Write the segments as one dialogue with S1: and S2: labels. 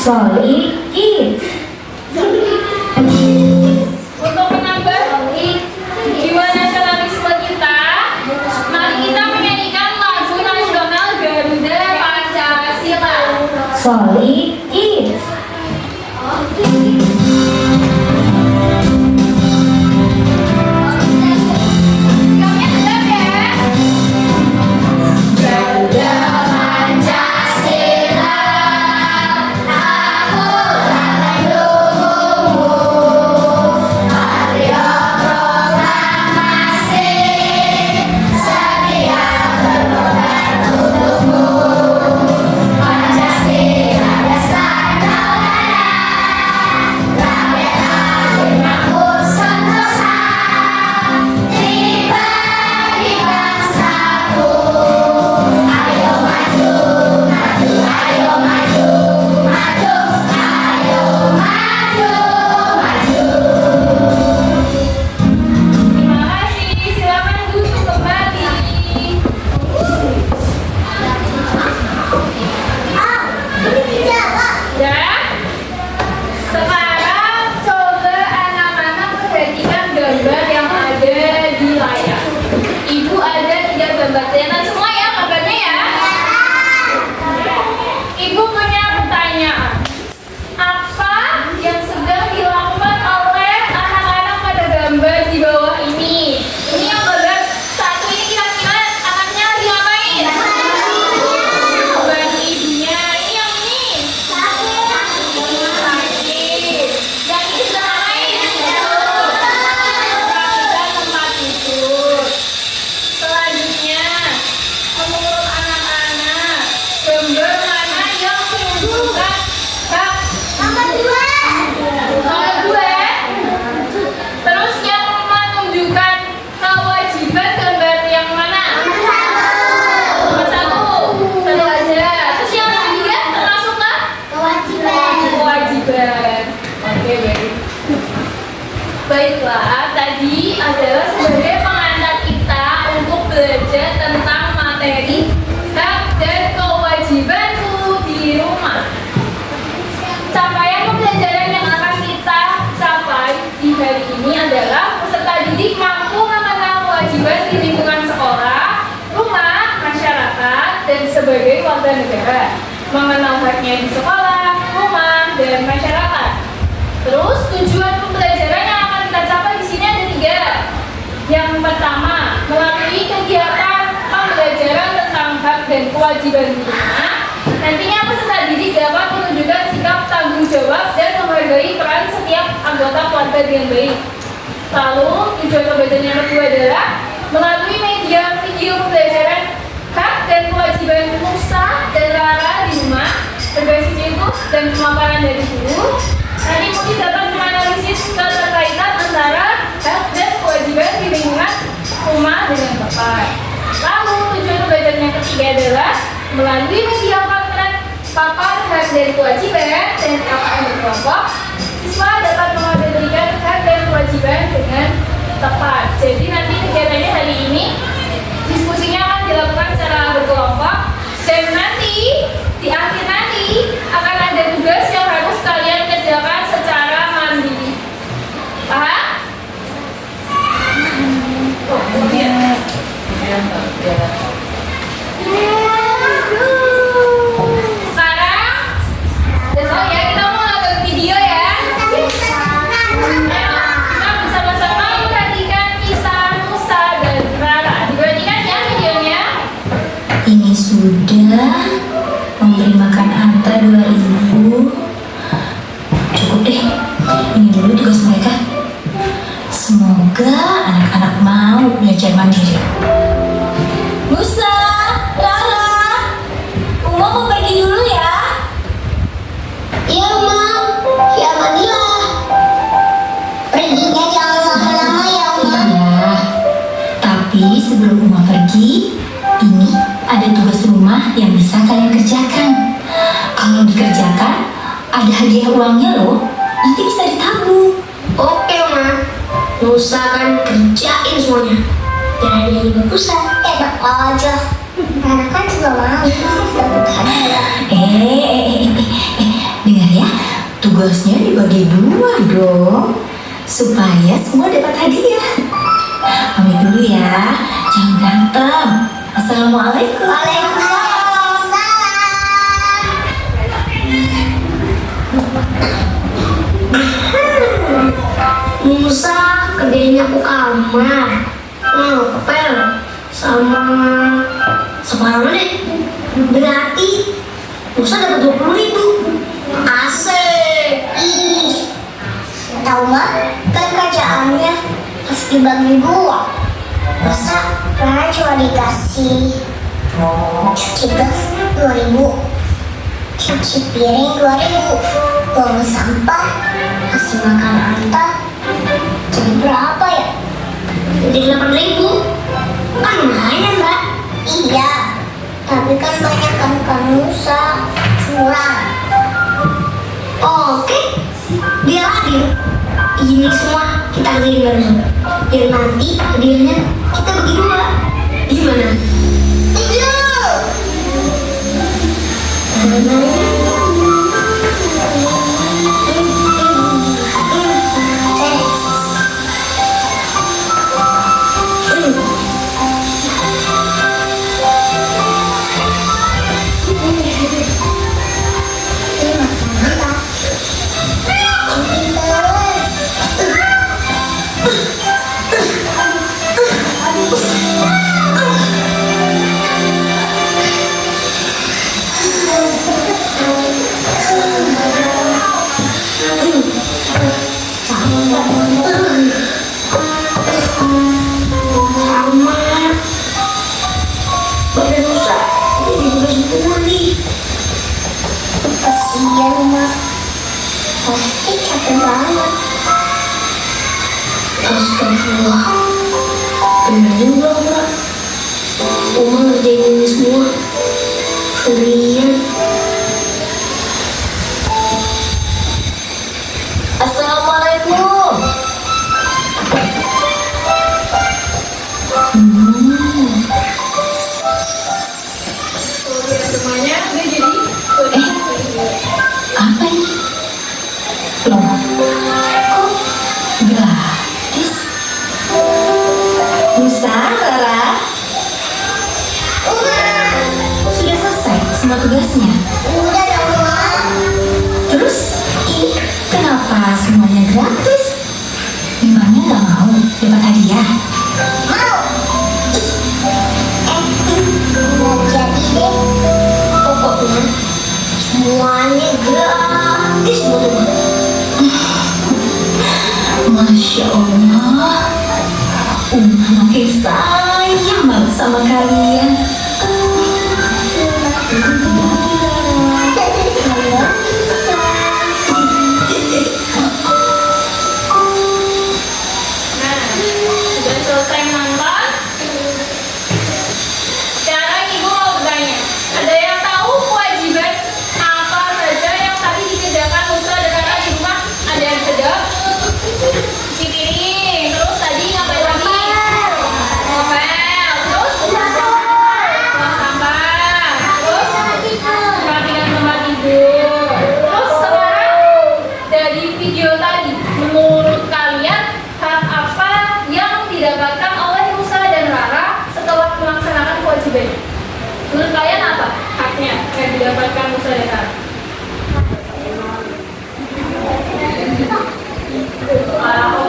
S1: Solid Kids.
S2: Untuk menambah jiwa nasionalisme kita, mari kita menyanyikan lagu nasional Garuda Pancasila.
S1: Solid Kids.
S2: negara, mengenal haknya di sekolah, rumah, dan masyarakat. Terus tujuan pembelajaran yang akan kita capai di sini ada 3. Yang pertama, melalui kegiatan pembelajaran tentang hak dan kewajiban guna, nantinya peserta didik dapat menunjukkan sikap tanggung jawab dan menghargai peran setiap anggota keluarga dengan baik. Lalu, tujuan pembelajaran yang kedua adalah melalui media video pembelajaran hak dan kewajiban Musa dan Rara di rumah, berbasis YouTube dan pemaparan dari guru. Nanti mungkin dapat menganalisis keterkaitan antara hak dan kewajiban di lingkungan rumah dengan tepat. Lalu, tujuan pembelajaran yang ketiga adalah melalui media papan hak dan kewajiban dan KKN berkelompok, siswa dapat mengabadikan hak dan kewajiban dengan tepat. Jadi nanti kegiatannya hari ini diskusinya akan dilakukan secara berkelompok dan nanti di akhir nanti akan ada tugas yang harus kalian kerjakan secara mandiri. Paham? Oh, kemudian. Sekarang, ya kita mau nonton video ya. Ayo, kita bersama-sama perhatikan kisah Musa dan Rara. Diperhatikan ya videonya.
S1: Ini sudah memberi makan Anta 2000. Cukup deh, ini dulu tugas mereka. Semoga anak-anak mau belajar mandiri. Musa, Rara, Uma mau pergi dulu ya.
S3: Iya, Uma. Ya, Manila. Perginya jangan lama-lama ya, Uma.
S1: Iya, tapi sebelum Uma pergi, ini ada tugas rumah yang bisa kalian kerjakan. Kalau dikerjakan, ada hadiah uangnya loh. Nanti bisa ditabung.
S3: Oke, Uma. Musa akan kerjain semuanya. Dan ada yang Musa. Enak aja. Karena kan juga mau dapat hadiah.
S1: Dengar ya, tugasnya dibagi 2 dong, supaya semua dapat hadiah. Pamit dulu ya, jangan berantem. Assalamualaikum.
S3: Waalaikumsalam. Musa kerjanya ke kamar, ngepel sama separuh deh. Berarti Musa dapat 20.000. Asik. Ih, tahu nggak? Kan kerjaannya harus dibagi 2. Masa Rara cuma dikasih cuci gas 2.000, cuci piring 2.000, buang sampah, kasih makan Anta, jadi berapa ya? Jadi 8.000. Kan lumayan, Mbak. Iya, tapi kan banyak kan Musa curang. Oke, biar adil. Ini semua kita kerjain bareng. Dan nanti hadiahnya kita bagi 2. Gimana? Setuju. Kasihan, Mak. Pasti capek banget. Astagfirullah. Bener juga, Mak. Uma ngerjain ini semua. Kalian.
S1: Assalamualaikum.
S2: Semuanya udah jadi.
S1: Apa ini? Loh, kok gratis? Musa, Rara, sudah selesai semua tugas tugasnya.
S3: Udah dong, Ma.
S1: Terus ini kenapa semuanya gratis? Memangnya nggak mau dapat hadiah?
S3: Mau. Nggak jadi deh. Pokoknya semuanya gratis banget.
S1: Masya Allah, Uma makin sayang banget sama kalian.
S2: Nah, sudah selesai nonton. Sekarang ibu mau bertanya, ada yang tahu kewajiban apa saja yang tadi dikerjakan Nusa dan Rara di rumah? Ada yang sedang? Cuci piring. Terus tadi ngapain lagi? Ngepel. Terus buang sampah. Terus perhatikan tempat tidur. Terus sekarang dari video tadi, menurut kalian hak apa yang didapatkan oleh Nusa dan Rara setelah melaksanakan kewajibannya? Menurut kalian apa haknya yang didapatkan Nusa dan Rara?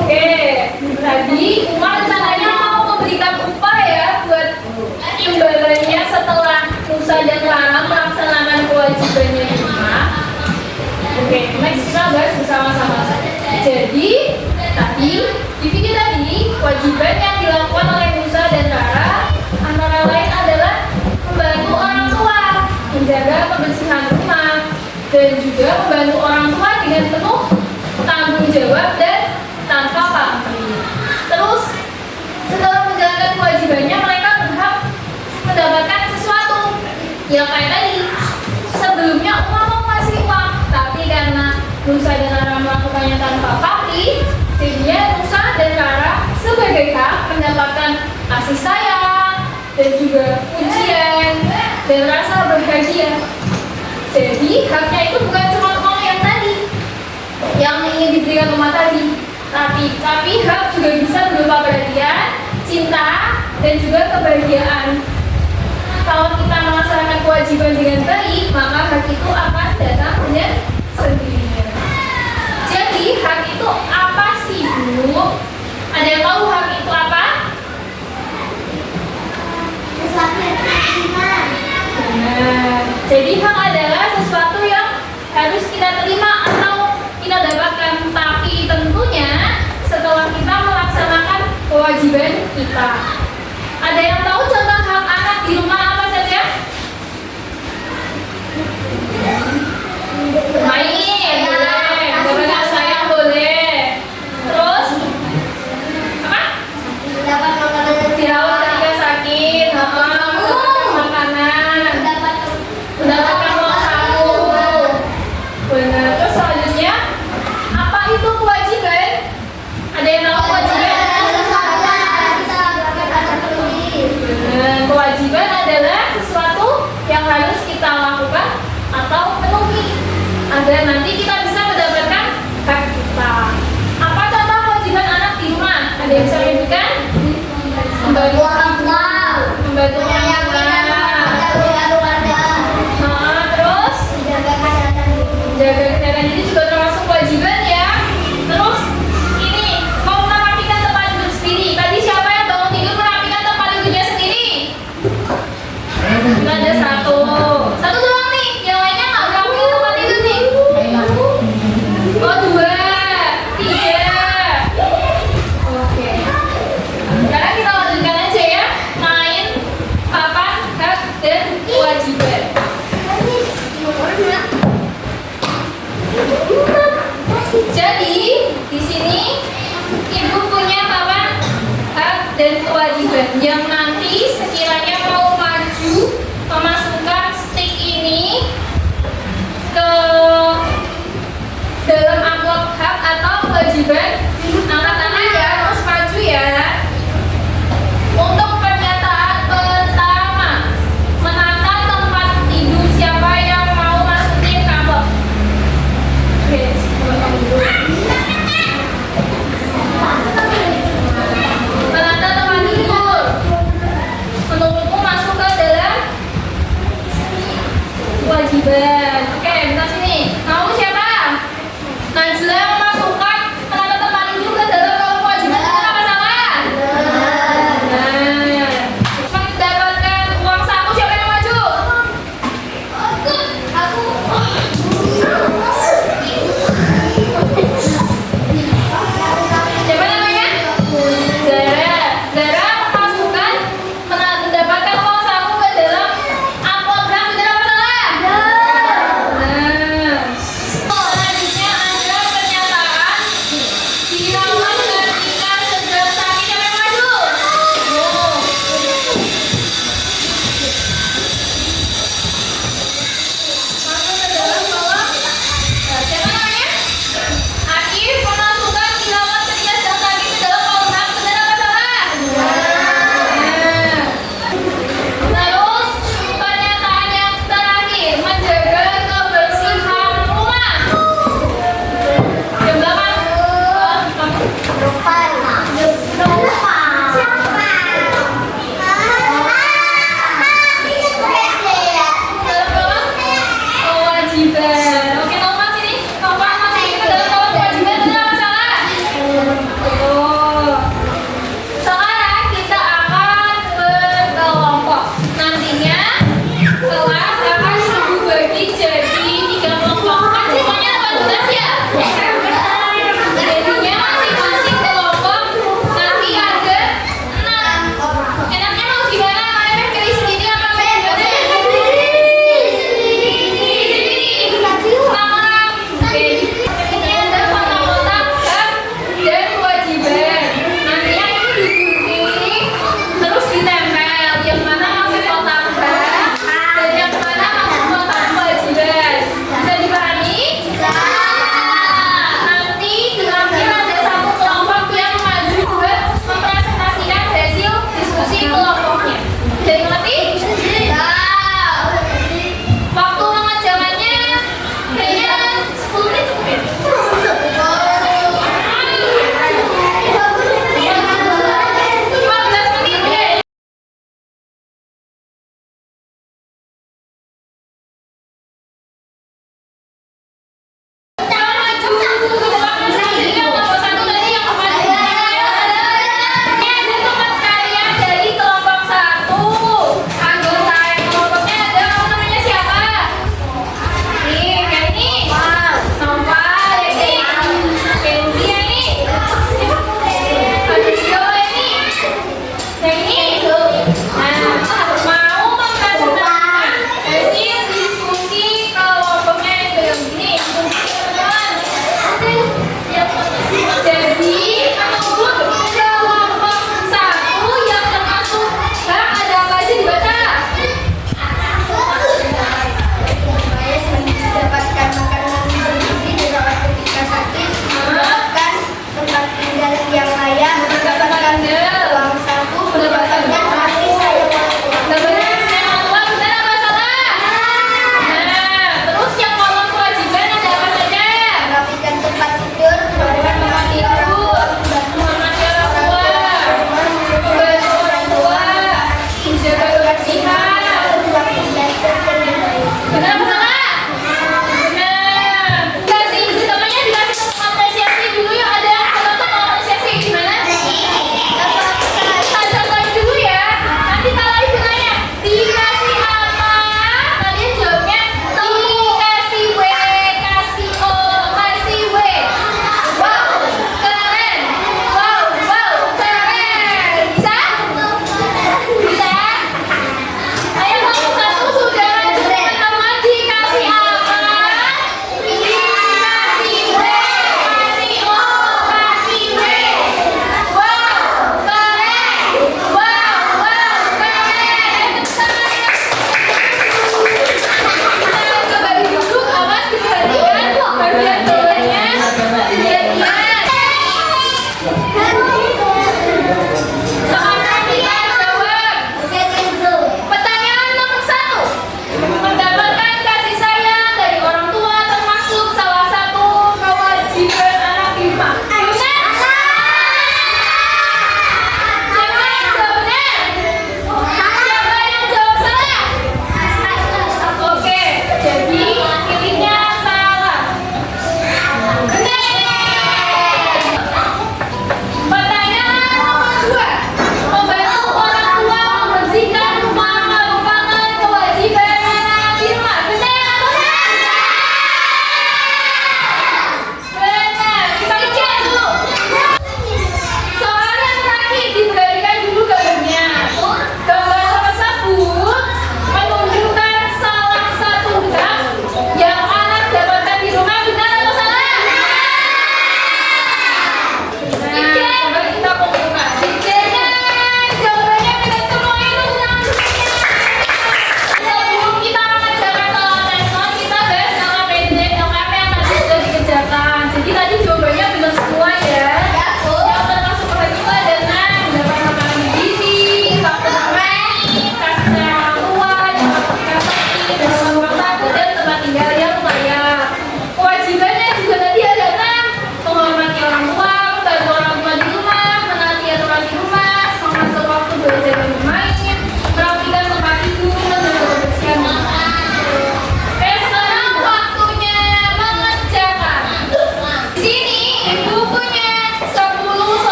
S2: Oke. Tadi Uma rencananya mau memberikan upah ya buat imbalannya setelah Nusa dan Rara melaksanakan kewajibannya di rumah. Oke, next kita bahas bersama-sama saja. Jadi, tadi di video tadi kewajiban yang dilakukan oleh Nusa dan Rara antara lain adalah membantu orang tua menjaga kebersihan rumah dan juga membantu orang tua dengan penuh tanggung jawab dan tanpa pamrih. Terus setelah menjalankan kewajibannya mereka berhak mendapatkan sesuatu yang kayak tadi. Sebelumnya Uma mau ngasih uang, tapi karena Nusa dan Rara melakukannya tanpa pamrih, jadinya Nusa dan Rara sebagai hak mendapatkan kasih sayang dan juga pujian dan rasa bahagia. Jadi haknya itu bukan cuma uang yang tadi yang ingin diberikan Uma tadi, tapi hak juga bisa berupa perhatian, cinta, dan juga kebahagiaan. Kalau kita melaksanakan kewajiban dengan baik, maka hak itu akan datang dengan sendirinya. Jadi hak itu apa sih, Bu? Ada yang tahu hak itu apa?
S3: Sesuatu yang terima.
S2: Benar. Jadi hak adalah sesuatu yang harus kita terima atau kita dapatkan, tapi tentunya setelah kita melaksanakan kewajiban kita. Ada yang tahu contoh hak anak di rumah apa saja? Main, boleh. Dapat sayang, boleh. Terus apa?
S3: Dapat makanan
S2: Dirawat ketika sakit, mendapatkan makanan, mendapatkan uang saku. Benar. Terus selanjutnya, apa itu kewajiban? Ada yang tahu kewajiban? Kewajiban adalah sesuatu yang harus kita lakukan atau penuhi agar nanti kita